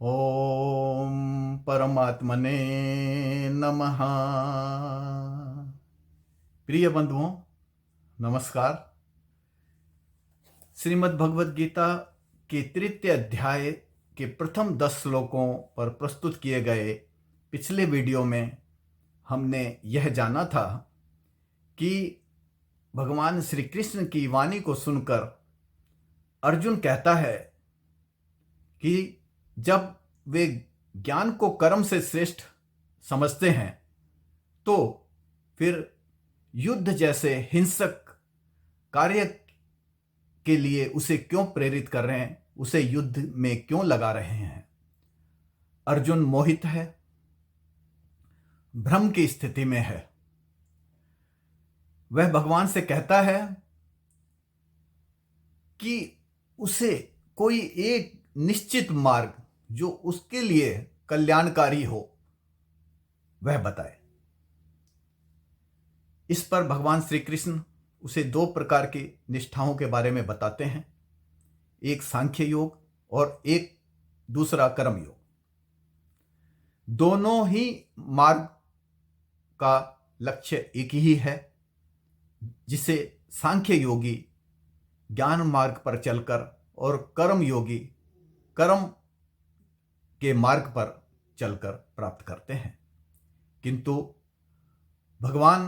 ओम परमात्मने नमः। प्रिय बंधुओं, नमस्कार। श्रीमद् भगवद गीता के तृतीय अध्याय के प्रथम 10 श्लोकों पर प्रस्तुत किए गए पिछले वीडियो में हमने यह जाना था कि भगवान श्री कृष्ण की वाणी को सुनकर अर्जुन कहता है कि जब वे ज्ञान को कर्म से श्रेष्ठ समझते हैं तो फिर युद्ध जैसे हिंसक कार्य के लिए उसे क्यों प्रेरित कर रहे हैं, उसे युद्ध में क्यों लगा रहे हैं। अर्जुन मोहित है, भ्रम की स्थिति में है। वह भगवान से कहता है कि उसे कोई एक निश्चित मार्ग जो उसके लिए कल्याणकारी हो वह बताए। इस पर भगवान श्री कृष्ण उसे 2 प्रकार की निष्ठाओं के बारे में बताते हैं, एक सांख्य योग और एक दूसरा कर्म योग। दोनों ही मार्ग का लक्ष्य एक ही है, जिसे सांख्य योगी ज्ञान मार्ग पर चलकर और कर्म योगी कर्म के मार्ग पर चलकर प्राप्त करते हैं। किंतु भगवान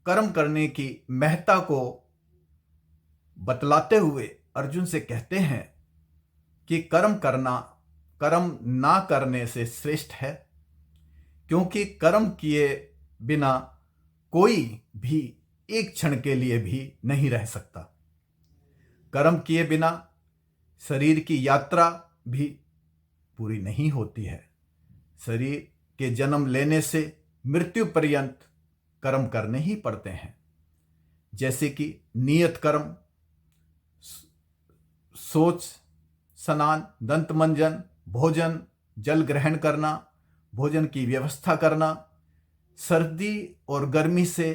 कर्म करने की महत्ता को बतलाते हुए अर्जुन से कहते हैं कि कर्म ना करने से श्रेष्ठ है, क्योंकि कर्म किए बिना कोई भी एक क्षण के लिए भी नहीं रह सकता। कर्म किए बिना शरीर की यात्रा भी पूरी नहीं होती है। शरीर के जन्म लेने से मृत्यु पर्यंत कर्म करने ही पड़ते हैं, जैसे कि नियत कर्म, शौच, स्नान, दंत मंजन, भोजन, जल ग्रहण करना, भोजन की व्यवस्था करना, सर्दी और गर्मी से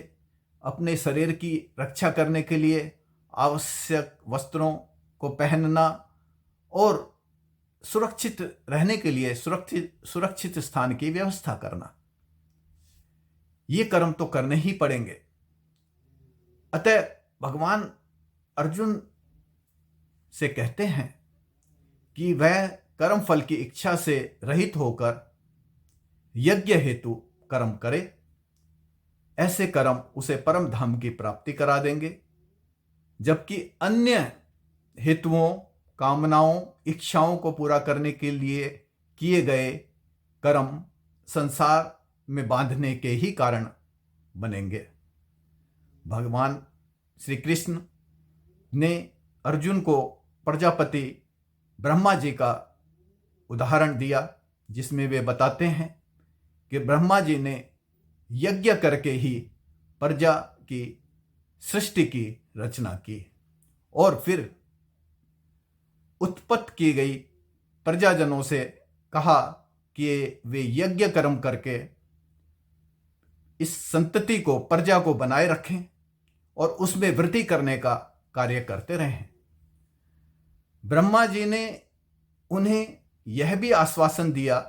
अपने शरीर की रक्षा करने के लिए आवश्यक वस्त्रों को पहनना और सुरक्षित रहने के लिए सुरक्षित स्थान की व्यवस्था करना, ये कर्म तो करने ही पड़ेंगे। अतः भगवान अर्जुन से कहते हैं कि वह कर्म फल की इच्छा से रहित होकर यज्ञ हेतु कर्म करे। ऐसे कर्म उसे परम धाम की प्राप्ति करा देंगे, जबकि अन्य हेतुओं, कामनाओं, इच्छाओं को पूरा करने के लिए किए गए कर्म संसार में बांधने के ही कारण बनेंगे। भगवान श्री कृष्ण ने अर्जुन को प्रजापति ब्रह्मा जी का उदाहरण दिया, जिसमें वे बताते हैं कि ब्रह्मा जी ने यज्ञ करके ही प्रजा की सृष्टि की रचना की और फिर उत्पत्त की गई प्रजाजनों से कहा कि वे यज्ञ कर्म करके इस संतति को, प्रजा को बनाए रखें और उसमें वृद्धि करने का कार्य करते रहें। ब्रह्मा जी ने उन्हें यह भी आश्वासन दिया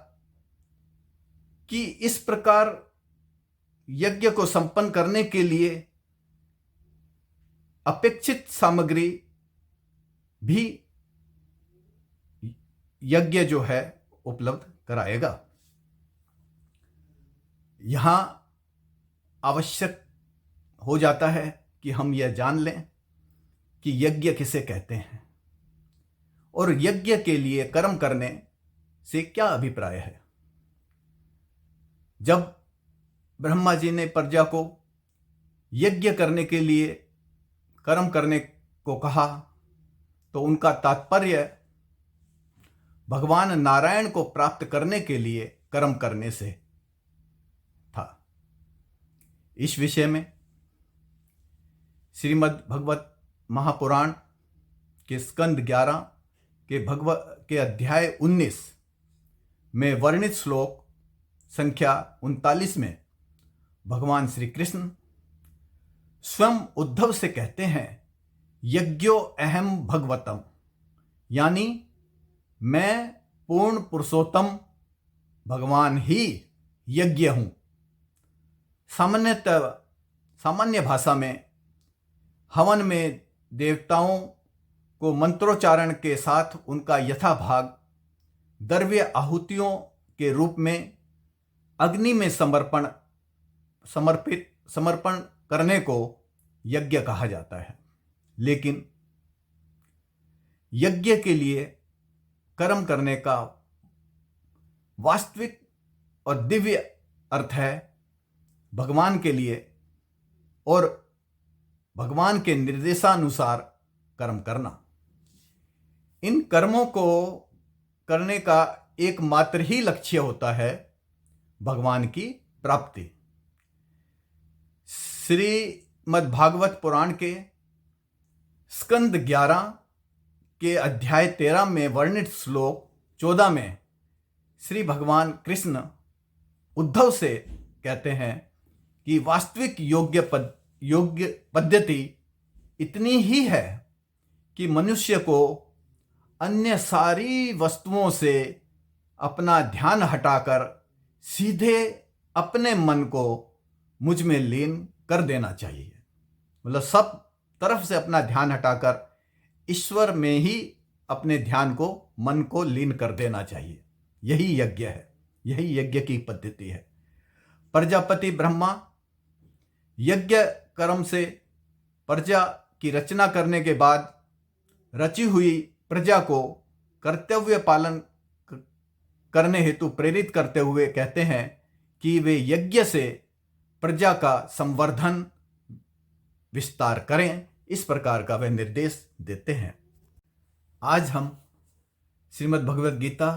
कि इस प्रकार यज्ञ को संपन्न करने के लिए अपेक्षित सामग्री भी यज्ञ जो है उपलब्ध कराएगा। यहां आवश्यक हो जाता है कि हम यह जान लें कि यज्ञ किसे कहते हैं और यज्ञ के लिए कर्म करने से क्या अभिप्राय है। जब ब्रह्मा जी ने प्रजा को यज्ञ करने के लिए कर्म करने को कहा तो उनका तात्पर्य भगवान नारायण को प्राप्त करने के लिए कर्म करने से था। इस विषय में श्रीमद् भगवत महापुराण के स्कंद 11 के अध्याय 19 में वर्णित श्लोक संख्या 39 में भगवान श्री कृष्ण स्वयं उद्धव से कहते हैं, यज्ञो अहम भगवतम, यानी मैं पूर्ण पुरुषोत्तम भगवान ही यज्ञ हूं। सामान्य भाषा में हवन में देवताओं को मंत्रोच्चारण के साथ उनका यथाभाग द्रव्य आहुतियों के रूप में अग्नि में समर्पण करने को यज्ञ कहा जाता है। लेकिन यज्ञ के लिए कर्म करने का वास्तविक और दिव्य अर्थ है भगवान के लिए और भगवान के निर्देशानुसार कर्म करना। इन कर्मों को करने का एकमात्र ही लक्ष्य होता है भगवान की प्राप्ति। श्रीमद् भागवत पुराण के स्कंद 11 के अध्याय 13 में वर्णित श्लोक 14 में श्री भगवान कृष्ण उद्धव से कहते हैं कि वास्तविक योग्य पद्धति इतनी ही है कि मनुष्य को अन्य सारी वस्तुओं से अपना ध्यान हटाकर सीधे अपने मन को मुझ में लीन कर देना चाहिए। मतलब सब तरफ से अपना ध्यान हटाकर ईश्वर में ही अपने ध्यान को, मन को लीन कर देना चाहिए। यही यज्ञ है, यही यज्ञ की पद्धति है। प्रजापति ब्रह्मा यज्ञ कर्म से प्रजा की रचना करने के बाद रची हुई प्रजा को कर्तव्य पालन करने हेतु प्रेरित करते हुए कहते हैं कि वे यज्ञ से प्रजा का संवर्धन विस्तार करें। इस प्रकार का वे निर्देश देते हैं। आज हम श्रीमद् भगवद गीता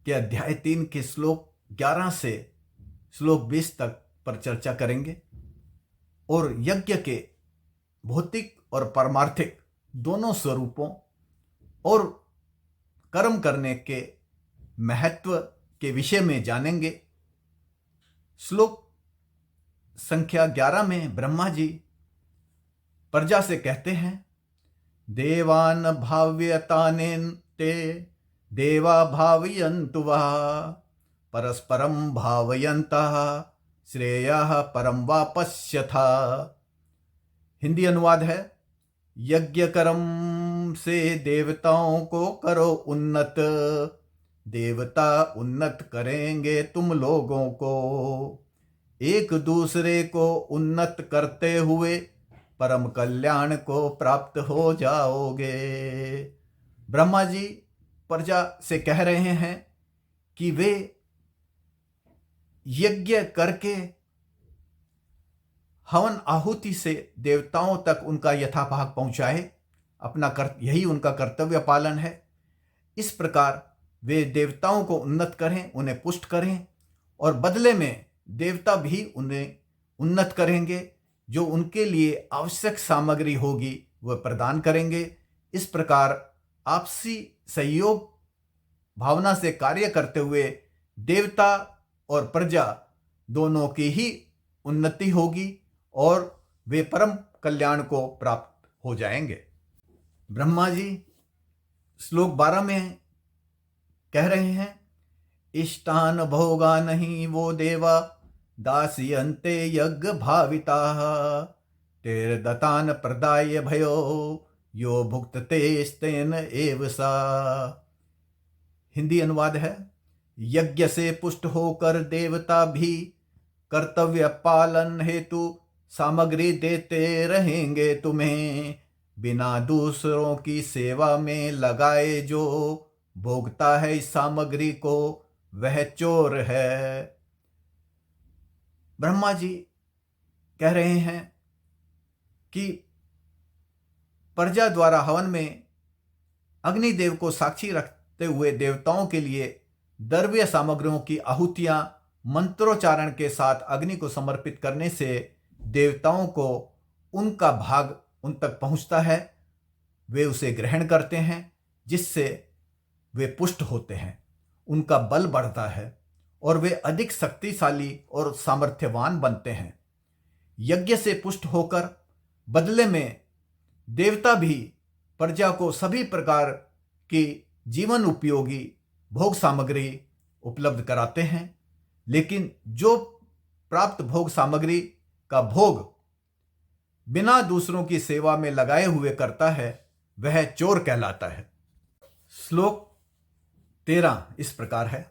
के अध्याय 3 के श्लोक 11 से श्लोक 20 तक पर चर्चा करेंगे और यज्ञ के भौतिक और पारमार्थिक दोनों स्वरूपों और कर्म करने के महत्व के विषय में जानेंगे। श्लोक संख्या 11 में ब्रह्मा जी प्रजा से कहते हैं, देवान भाव्यतानेते देवा भावयन्तु वः परस्परम भावयन्तः श्रेयः परम वा पश्यथा। हिंदी अनुवाद है, यज्ञ कर्म से देवताओं को करो उन्नत, देवता उन्नत करेंगे तुम लोगों को, एक दूसरे को उन्नत करते हुए परम कल्याण को प्राप्त हो जाओगे। ब्रह्मा जी प्रजा से कह रहे हैं कि वे यज्ञ करके हवन आहुति से देवताओं तक उनका यथाभाग पहुंचाए, यही उनका कर्तव्य पालन है। इस प्रकार वे देवताओं को उन्नत करें, उन्हें पुष्ट करें और बदले में देवता भी उन्हें उन्नत करेंगे। जो उनके लिए आवश्यक सामग्री होगी वह प्रदान करेंगे। इस प्रकार आपसी सहयोग भावना से कार्य करते हुए देवता और प्रजा दोनों की ही उन्नति होगी और वे परम कल्याण को प्राप्त हो जाएंगे। ब्रह्मा जी श्लोक 12 में कह रहे हैं, इष्टान भोगा नहीं वो देवा दास्यन्ते यज्ञ भाविताः तेर्दतान प्रदाय भयो यो भुक्तते स्तेन एव सा। हिंदी अनुवाद है, यज्ञ से पुष्ट होकर देवता भी कर्तव्य पालन हेतु सामग्री देते रहेंगे तुम्हें। बिना दूसरों की सेवा में लगाए जो भोगता है इस सामग्री को वह चोर है। ब्रह्मा जी कह रहे हैं कि प्रजा द्वारा हवन में अग्निदेव को साक्षी रखते हुए देवताओं के लिए द्रव्य सामग्रियों की आहुतियां मंत्रोच्चारण के साथ अग्नि को समर्पित करने से देवताओं को उनका भाग उन तक पहुंचता है। वे उसे ग्रहण करते हैं जिससे वे पुष्ट होते हैं, उनका बल बढ़ता है और वे अधिक शक्तिशाली और सामर्थ्यवान बनते हैं। यज्ञ से पुष्ट होकर बदले में देवता भी प्रजा को सभी प्रकार की जीवन उपयोगी भोग सामग्री उपलब्ध कराते हैं, लेकिन जो प्राप्त भोग सामग्री का भोग बिना दूसरों की सेवा में लगाए हुए करता है वह चोर कहलाता है। श्लोक 13 इस प्रकार है।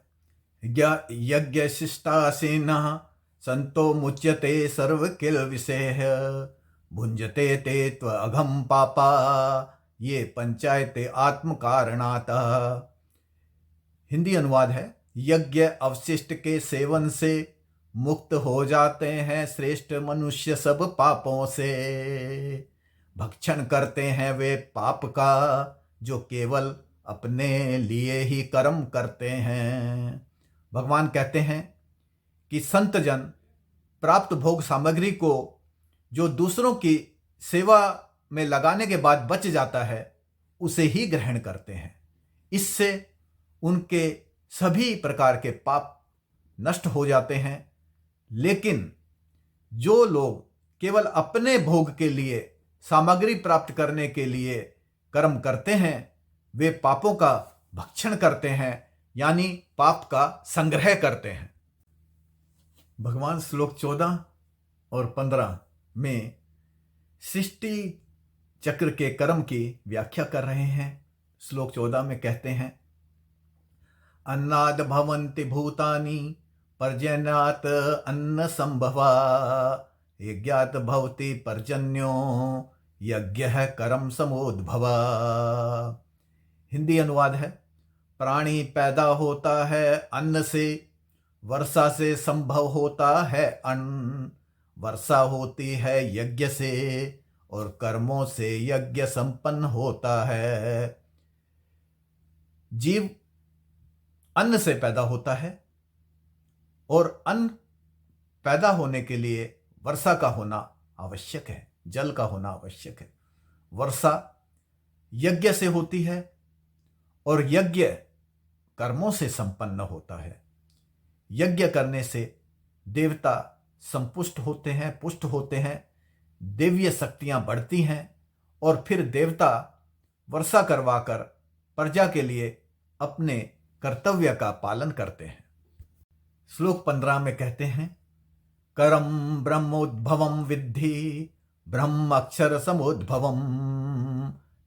यज्ञ शिष्टासीनः संतो मुच्यते सर्व किल विषय भुंजते ते त्व अघम पापा ये पंचायते आत्म कारणात। हिंदी अनुवाद है, यज्ञ अवशिष्ट के सेवन से मुक्त हो जाते हैं श्रेष्ठ मनुष्य सब पापों से। भक्षण करते हैं वे पाप का जो केवल अपने लिए ही कर्म करते हैं। भगवान कहते हैं कि संत जन प्राप्त भोग सामग्री को जो दूसरों की सेवा में लगाने के बाद बच जाता है उसे ही ग्रहण करते हैं। इससे उनके सभी प्रकार के पाप नष्ट हो जाते हैं। लेकिन जो लोग केवल अपने भोग के लिए सामग्री प्राप्त करने के लिए कर्म करते हैं वे पापों का भक्षण करते हैं, यानी पाप का संग्रह करते हैं। भगवान श्लोक 14 और 15 में सृष्टि चक्र के कर्म की व्याख्या कर रहे हैं। श्लोक 14 में कहते हैं, अन्नाद भवन्ति भूतानि पर्जन्यात् अन्न संभवा यज्ञात् भवति पर्जन्यो यज्ञः कर्म समोद्भवा। हिंदी अनुवाद है, प्राणी पैदा होता है अन्न से, वर्षा से संभव होता है अन्न, वर्षा होती है यज्ञ से और कर्मों से यज्ञ संपन्न होता है। जीव अन्न से पैदा होता है और अन्न पैदा होने के लिए वर्षा का होना आवश्यक है, जल का होना आवश्यक है। वर्षा यज्ञ से होती है और यज्ञ कर्मों से संपन्न होता है। यज्ञ करने से देवता संपुष्ट होते हैं, पुष्ट होते हैं, देवीय शक्तियां बढ़ती हैं और फिर देवता वर्षा करवाकर प्रजा के लिए अपने कर्तव्य का पालन करते हैं। श्लोक 15 में कहते हैं, करम ब्रह्मोद्भवम विद्धि ब्रह्म अक्षर समुद्भवम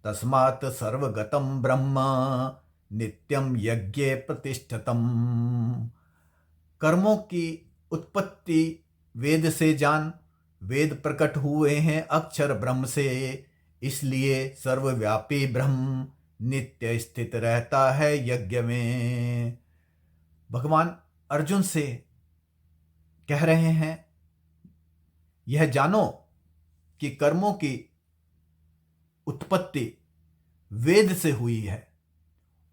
तस्मात् सर्वगतम ब्रह्म नित्यम यज्ञे प्रतिष्ठतम। कर्मों की उत्पत्ति वेद से जान, वेद प्रकट हुए हैं अक्षर ब्रह्म से, इसलिए सर्वव्यापी ब्रह्म नित्य स्थित रहता है यज्ञ में। भगवान अर्जुन से कह रहे हैं, यह जानो कि कर्मों की उत्पत्ति वेद से हुई है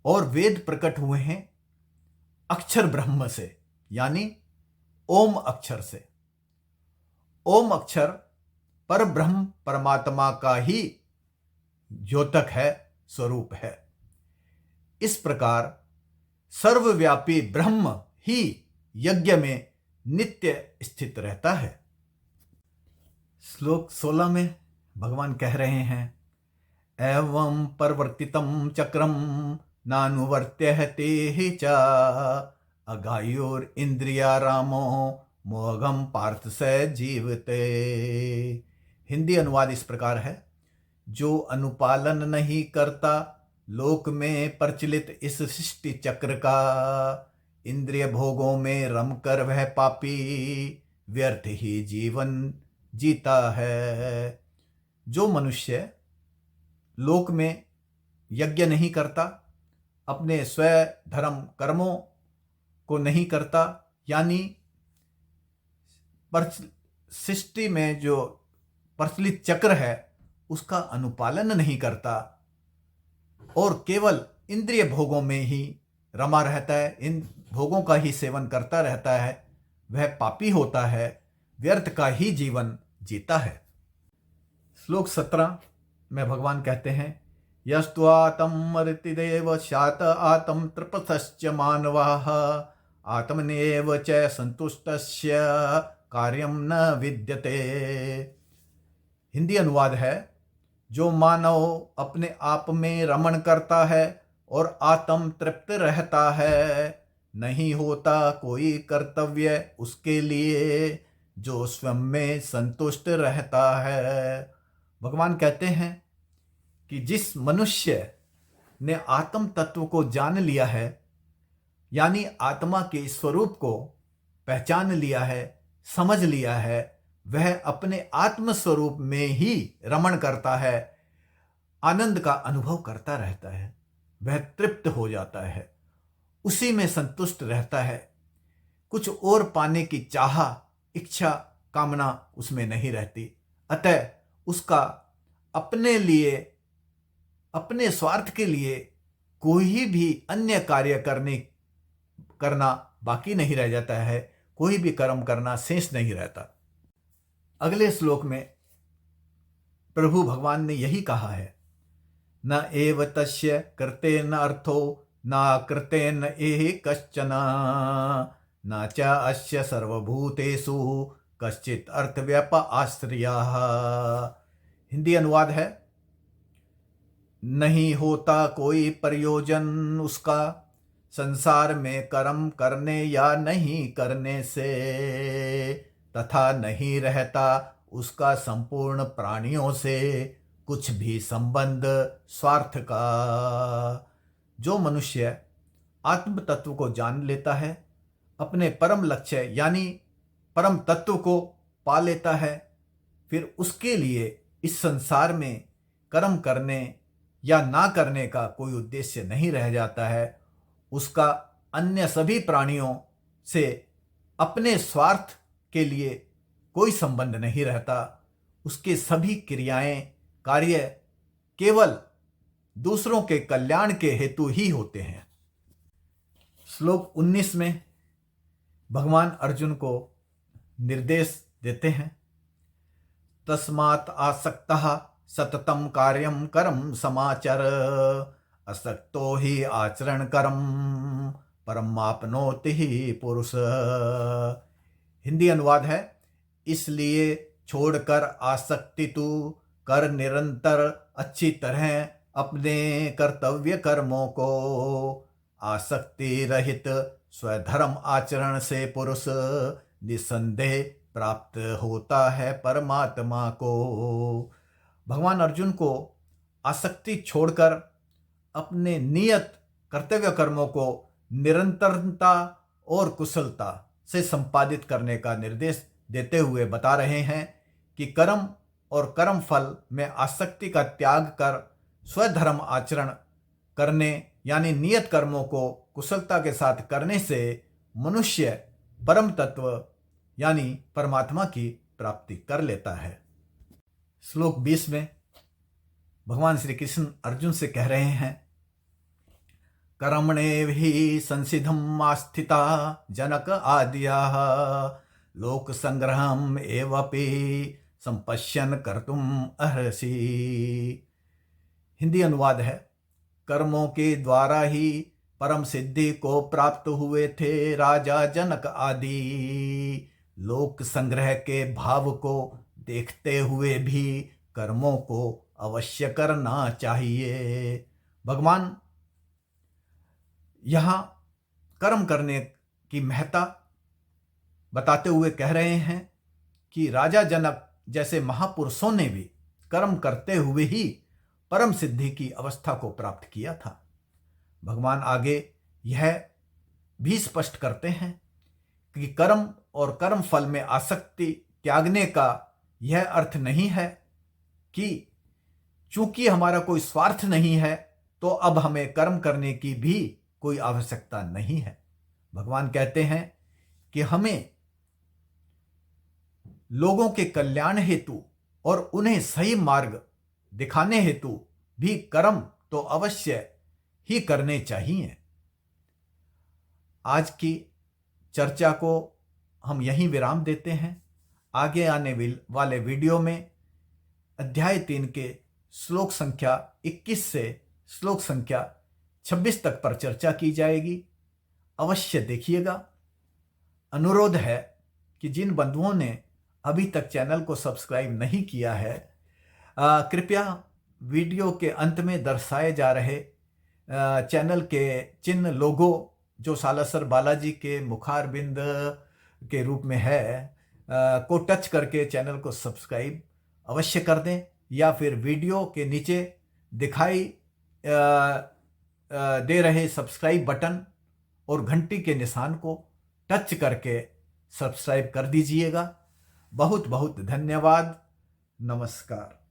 और वेद प्रकट हुए हैं अक्षर ब्रह्म से, यानी ओम अक्षर से। ओम अक्षर पर ब्रह्म परमात्मा का ही द्योतक है, स्वरूप है। इस प्रकार सर्वव्यापी ब्रह्म ही यज्ञ में नित्य स्थित रहता है। श्लोक 16 में भगवान कह रहे हैं, एवं परिवर्तितं चक्रम नानुवर्त्यते हि च अघायोर इंद्रिया रामो मोघम पार्थ स जीवते। हिंदी अनुवाद इस प्रकार है, जो अनुपालन नहीं करता लोक में प्रचलित इस सृष्टि चक्र का, इंद्रिय भोगों में रमकर वह पापी व्यर्थ ही जीवन जीता है। जो मनुष्य लोक में यज्ञ नहीं करता, अपने स्वयं धर्म कर्मों को नहीं करता, यानी सृष्टि में जो प्रचलित चक्र है उसका अनुपालन नहीं करता और केवल इंद्रिय भोगों में ही रमा रहता है, इन भोगों का ही सेवन करता रहता है, वह पापी होता है, व्यर्थ का ही जीवन जीता है। श्लोक 17 में भगवान कहते हैं, यस्त्वातम मर्तिदेव शात आतम तृपतश्च मानवाः आत्मनेव च संतुष्टस्य कार्यम न विद्यते। हिंदी अनुवाद है, जो मानव अपने आप में रमण करता है और आत्म तृप्त रहता है। नहीं होता कोई कर्तव्य उसके लिए जो स्वयं में संतुष्ट रहता है। भगवान कहते हैं कि जिस मनुष्य ने आत्म तत्व को जान लिया है, यानी आत्मा के स्वरूप को पहचान लिया है, समझ लिया है, वह अपने आत्म स्वरूप में ही रमण करता है, आनंद का अनुभव करता रहता है, वह तृप्त हो जाता है, उसी में संतुष्ट रहता है। कुछ और पाने की चाह, इच्छा, कामना उसमें नहीं रहती। अतः उसका अपने लिए, अपने स्वार्थ के लिए कोई भी अन्य कार्य करना बाकी नहीं रह जाता है, कोई भी कर्म करना शेष नहीं रहता। अगले श्लोक में प्रभु भगवान ने यही कहा है, न एव तस्य कृतेन अर्थो न कृतेन एहि कश्चन न च अस्य सर्वभूतेषु कश्चित् अर्थव्याप आश्रयः। हिंदी अनुवाद है, नहीं होता कोई प्रयोजन उसका संसार में कर्म करने या नहीं करने से, तथा नहीं रहता उसका संपूर्ण प्राणियों से कुछ भी संबंध स्वार्थ का। जो मनुष्य आत्म तत्व को जान लेता है, अपने परम लक्ष्य यानी परम तत्व को पा लेता है, फिर उसके लिए इस संसार में कर्म करने या ना करने का कोई उद्देश्य नहीं रह जाता है। उसका अन्य सभी प्राणियों से अपने स्वार्थ के लिए कोई संबंध नहीं रहता। उसके सभी क्रियाएं, कार्य केवल दूसरों के कल्याण के हेतु ही होते हैं। श्लोक 19 में भगवान अर्जुन को निर्देश देते हैं, तस्मात् आसक्तः सततम कार्यम कर्म समाचर असक्तो ही आचरण कर्म परमाप्नोति ही पुरुष। हिंदी अनुवाद है, इसलिए छोड़कर आसक्ति तू कर निरंतर अच्छी तरह अपने कर्तव्य कर्मों को। आसक्ति रहित स्वधर्म आचरण से पुरुष निसंदेह प्राप्त होता है परमात्मा को। भगवान अर्जुन को आसक्ति छोड़कर अपने नियत कर्तव्य कर्मों को निरंतरता और कुशलता से संपादित करने का निर्देश देते हुए बता रहे हैं कि कर्म और कर्म फल में आसक्ति का त्याग कर स्वधर्म आचरण करने यानी नियत कर्मों को कुशलता के साथ करने से मनुष्य परम तत्व यानी परमात्मा की प्राप्ति कर लेता है। श्लोक 20 में भगवान श्री कृष्ण अर्जुन से कह रहे हैं, कर्मणे हि संसिधम आस्थिता जनक आद्याः लोक संग्रहम एवपि संपश्यन कर्तुम अर्हसि। हिंदी अनुवाद है, कर्मों के द्वारा ही परम सिद्धि को प्राप्त हुए थे राजा जनक आदि। लोक संग्रह के भाव को देखते हुए भी कर्मों को अवश्य करना चाहिए। भगवान यहाँ कर्म करने की महत्ता बताते हुए कह रहे हैं कि राजा जनक जैसे महापुरुषों ने भी कर्म करते हुए ही परम सिद्धि की अवस्था को प्राप्त किया था। भगवान आगे यह भी स्पष्ट करते हैं कि कर्म और कर्म फल में आसक्ति त्यागने का यह अर्थ नहीं है कि चूंकि हमारा कोई स्वार्थ नहीं है तो अब हमें कर्म करने की भी कोई आवश्यकता नहीं है। भगवान कहते हैं कि हमें लोगों के कल्याण हेतु और उन्हें सही मार्ग दिखाने हेतु भी कर्म तो अवश्य ही करने चाहिए। आज की चर्चा को हम यहीं विराम देते हैं। आगे आने वाले वीडियो में अध्याय 3 के श्लोक संख्या 21 से श्लोक संख्या 26 तक पर चर्चा की जाएगी। अवश्य देखिएगा। अनुरोध है कि जिन बंधुओं ने अभी तक चैनल को सब्सक्राइब नहीं किया है, कृपया वीडियो के अंत में दर्शाए जा रहे चैनल के चिन्ह लोगो जो सालासर बालाजी के मुखारबिंद के रूप में है को टच करके चैनल को सब्सक्राइब अवश्य कर दें, या फिर वीडियो के नीचे दिखाई दे रहे सब्सक्राइब बटन और घंटी के निशान को टच करके सब्सक्राइब कर दीजिएगा। बहुत बहुत धन्यवाद। नमस्कार।